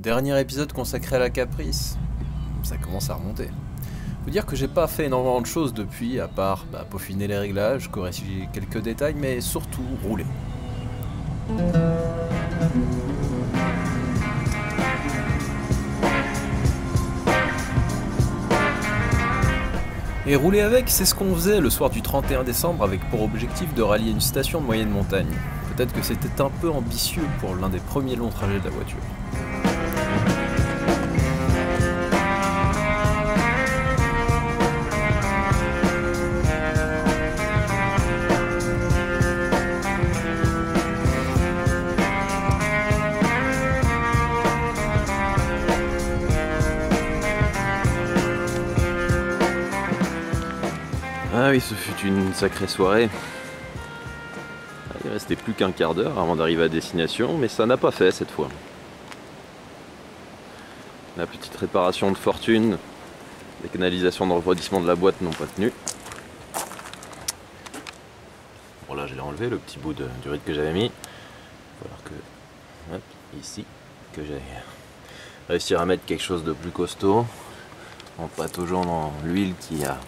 Dernier épisode consacré à la Caprice, ça commence à remonter. Faut dire que j'ai pas fait énormément de choses depuis, à part peaufiner les réglages, corriger quelques détails, mais surtout rouler. Et rouler avec, c'est ce qu'on faisait le soir du 31 décembre avec pour objectif de rallier une station de moyenne montagne. Peut-être que c'était un peu ambitieux pour l'un des premiers longs trajets de la voiture. Ah oui, ce fut une sacrée soirée. Il restait plus qu'un quart d'heure avant d'arriver à destination, mais ça n'a pas fait cette fois. La petite réparation de fortune, les canalisations de refroidissement de la boîte n'ont pas tenu. Bon là je l'ai enlevé, le petit bout du ride que j'avais mis. Il va falloir que, hop, ici, que j'aille réussir à mettre quelque chose de plus costaud, en pataugeant dans l'huile qui a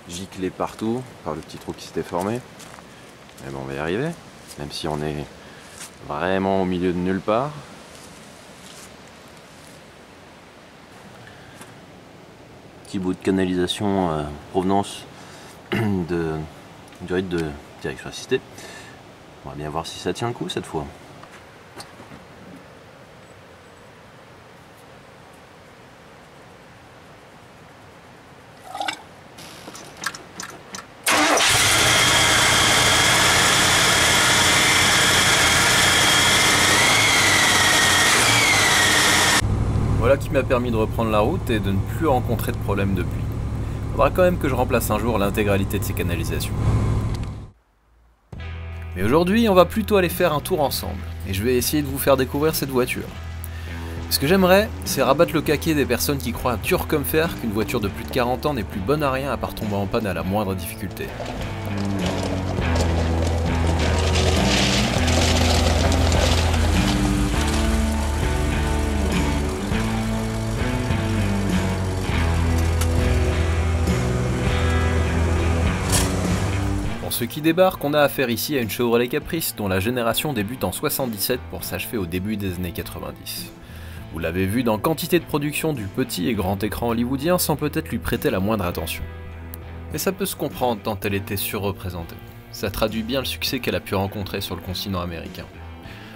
giclé partout par le petit trou qui s'était formé. Mais bon, on va y arriver, même si on est vraiment au milieu de nulle part. Petit bout de canalisation provenance du ride de direction assistée. On va bien voir si ça tient le coup cette fois. Voilà qui m'a permis de reprendre la route et de ne plus rencontrer de problème depuis. Faudra quand même que je remplace un jour l'intégralité de ces canalisations. Mais aujourd'hui, on va plutôt aller faire un tour ensemble, et je vais essayer de vous faire découvrir cette voiture. Ce que j'aimerais, c'est rabattre le caquet des personnes qui croient dur comme fer qu'une voiture de plus de 40 ans n'est plus bonne à rien à part tomber en panne à la moindre difficulté. Pour ceux qui débarquent, on a affaire ici à une Chevrolet Caprice dont la génération débute en 77 pour s'achever au début des années 90. Vous l'avez vu dans quantité de production du petit et grand écran hollywoodien sans peut-être lui prêter la moindre attention. Et ça peut se comprendre tant elle était surreprésentée. Ça traduit bien le succès qu'elle a pu rencontrer sur le continent américain.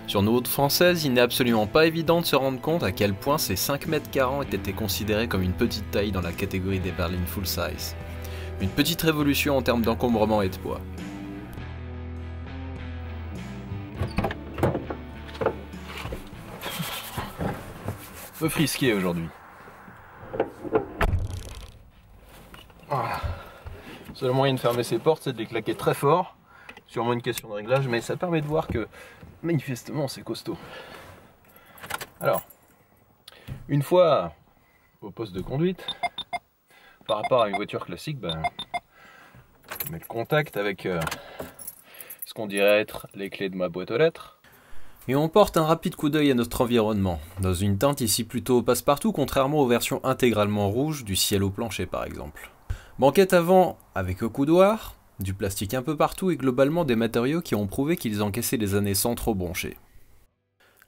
Sur nos routes françaises, il n'est absolument pas évident de se rendre compte à quel point ces 5,40 m étaient considérés comme une petite taille dans la catégorie des berlines full size. Une petite révolution en termes d'encombrement et de poids. Peu frisqué aujourd'hui. Voilà. Le seul moyen de fermer ces portes, c'est de les claquer très fort. Sûrement une question de réglage, mais ça permet de voir que manifestement c'est costaud. Alors, une fois au poste de conduite, par rapport à une voiture classique, on met le contact avec ce qu'on dirait être les clés de ma boîte aux lettres. Et on porte un rapide coup d'œil à notre environnement, dans une teinte ici plutôt passe-partout, contrairement aux versions intégralement rouges du ciel au plancher par exemple. Banquette avant avec coudoir, du plastique un peu partout et globalement des matériaux qui ont prouvé qu'ils encaissaient les années sans trop broncher.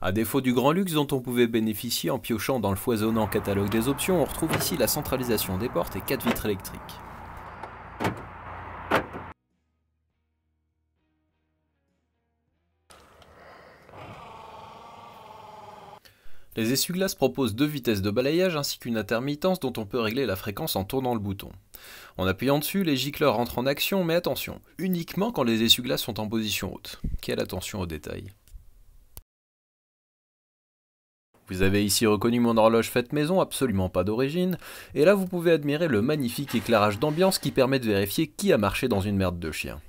A défaut du grand luxe dont on pouvait bénéficier en piochant dans le foisonnant catalogue des options, on retrouve ici la centralisation des portes et 4 vitres électriques. Les essuie-glaces proposent 2 vitesses de balayage ainsi qu'une intermittence dont on peut régler la fréquence en tournant le bouton. En appuyant dessus, les gicleurs entrent en action, mais attention, uniquement quand les essuie-glaces sont en position haute. Quelle attention aux détails. Vous avez ici reconnu mon horloge faite maison, absolument pas d'origine, et là vous pouvez admirer le magnifique éclairage d'ambiance qui permet de vérifier qui a marché dans une merde de chien.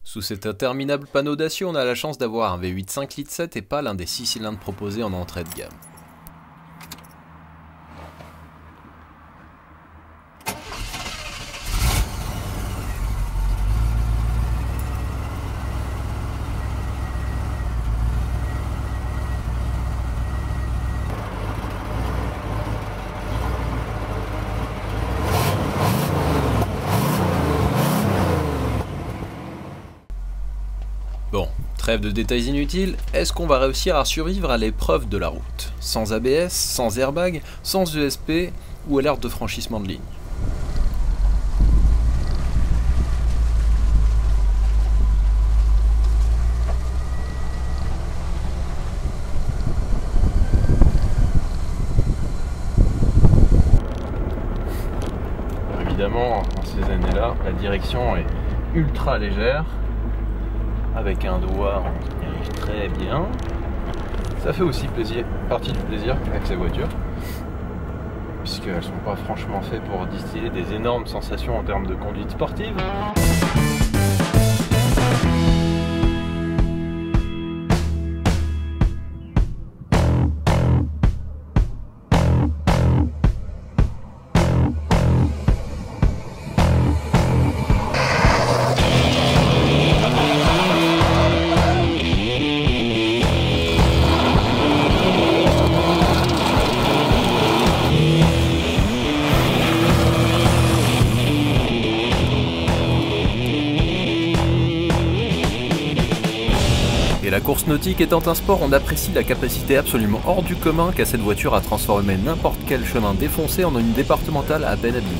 Sous cet interminable panneau d'acier, on a la chance d'avoir un V8 5,7 litres et pas l'un des 6 cylindres proposés en entrée de gamme. Trêve de détails inutiles, est-ce qu'on va réussir à survivre à l'épreuve de la route? Sans ABS, sans airbag, sans ESP ou alerte de franchissement de ligne? Évidemment, dans ces années-là, la direction est ultra légère. Avec un doigt, on y arrive très bien. Ça fait aussi partie du plaisir avec ces voitures, puisqu'elles ne sont pas franchement faites pour distiller des énormes sensations en termes de conduite sportive. Et la course nautique étant un sport, on apprécie la capacité absolument hors du commun qu'a cette voiture à transformer n'importe quel chemin défoncé en une départementale à peine abîmée.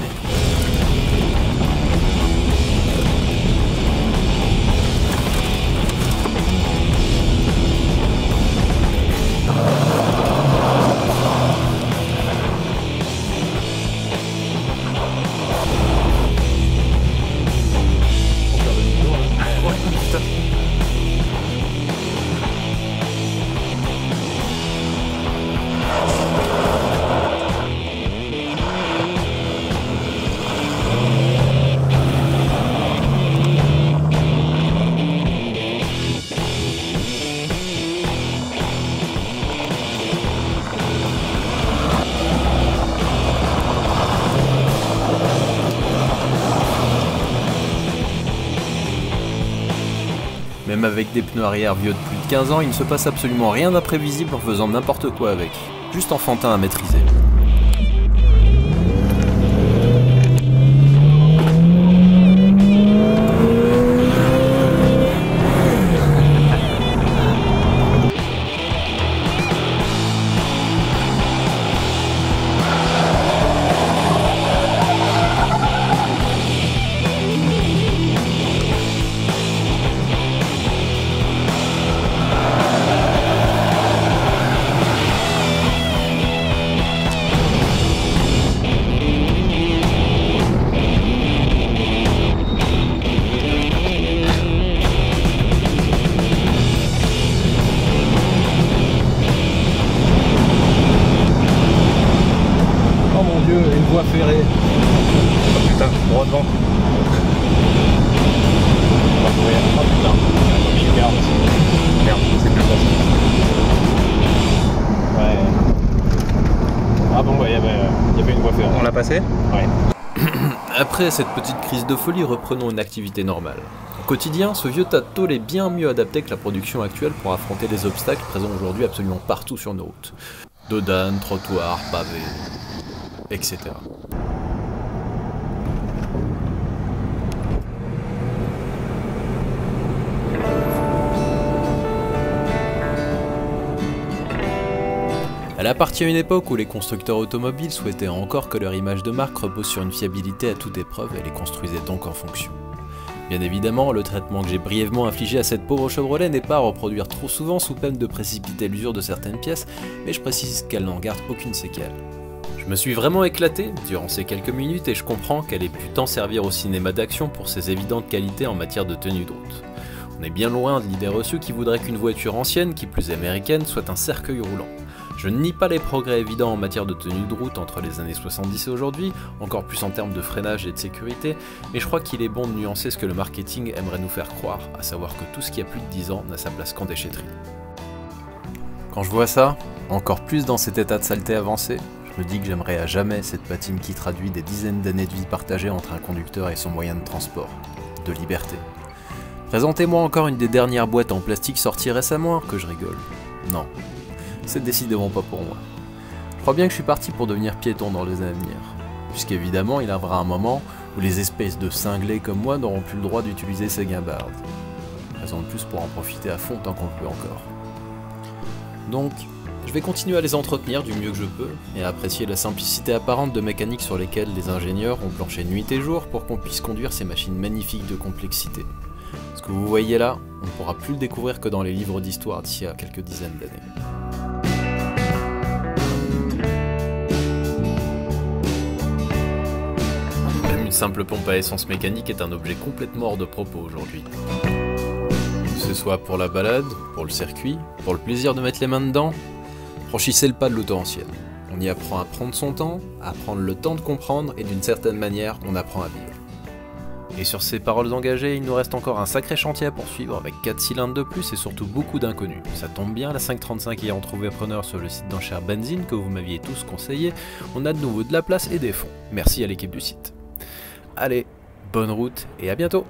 Même avec des pneus arrière vieux de plus de 15 ans, il ne se passe absolument rien d'imprévisible en faisant n'importe quoi avec. Juste enfantin à maîtriser. Une voie ferrée. Oh putain, droit devant. On va mourir. Oh putain. Merde. Merde, c'est plus facile. Ouais. Ah bon, bah il y avait une voie ferrée. On l'a passé? Ouais. Après cette petite crise de folie, reprenons une activité normale. Au quotidien, ce vieux tas de tôle est bien mieux adapté que la production actuelle pour affronter les obstacles présents aujourd'hui absolument partout sur nos routes. Dodanes, trottoirs, pavés, etc. Elle appartient à une époque où les constructeurs automobiles souhaitaient encore que leur image de marque repose sur une fiabilité à toute épreuve et les construisaient donc en fonction. Bien évidemment, le traitement que j'ai brièvement infligé à cette pauvre Chevrolet n'est pas à reproduire trop souvent sous peine de précipiter l'usure de certaines pièces, mais je précise qu'elle n'en garde aucune séquelle. Je me suis vraiment éclaté durant ces quelques minutes et je comprends qu'elle ait pu tant servir au cinéma d'action pour ses évidentes qualités en matière de tenue de route. On est bien loin de l'idée reçue qui voudrait qu'une voiture ancienne, qui plus est américaine, soit un cercueil roulant. Je ne nie pas les progrès évidents en matière de tenue de route entre les années 70 et aujourd'hui, encore plus en termes de freinage et de sécurité, mais je crois qu'il est bon de nuancer ce que le marketing aimerait nous faire croire, à savoir que tout ce qui a plus de 10 ans n'a sa place qu'en déchetterie. Quand je vois ça, encore plus dans cet état de saleté avancé, je me dis que j'aimerais à jamais cette patine qui traduit des dizaines d'années de vie partagées entre un conducteur et son moyen de transport, de liberté. Présentez-moi encore une des dernières boîtes en plastique sorties récemment, que je rigole. Non, c'est décidément pas pour moi. Je crois bien que je suis parti pour devenir piéton dans les années à venir, puisqu'évidemment il arrivera un moment où les espèces de cinglés comme moi n'auront plus le droit d'utiliser ces guimbardes. raison de plus pour en profiter à fond tant qu'on peut encore. Donc, je vais continuer à les entretenir du mieux que je peux, et à apprécier la simplicité apparente de mécanique sur lesquelles les ingénieurs ont planché nuit et jour pour qu'on puisse conduire ces machines magnifiques de complexité. Ce que vous voyez là, on ne pourra plus le découvrir que dans les livres d'histoire d'ici à quelques dizaines d'années. Même une simple pompe à essence mécanique est un objet complètement hors de propos aujourd'hui. Que ce soit pour la balade, pour le circuit, pour le plaisir de mettre les mains dedans, franchissez le pas de l'auto ancienne. On y apprend à prendre son temps, à prendre le temps de comprendre, et d'une certaine manière, on apprend à vivre. Et sur ces paroles engagées, il nous reste encore un sacré chantier à poursuivre avec 4 cylindres de plus et surtout beaucoup d'inconnus. Ça tombe bien, la 535 ayant trouvé preneur sur le site d'enchères Benzine que vous m'aviez tous conseillé, on a de nouveau de la place et des fonds. Merci à l'équipe du site. Allez, bonne route et à bientôt!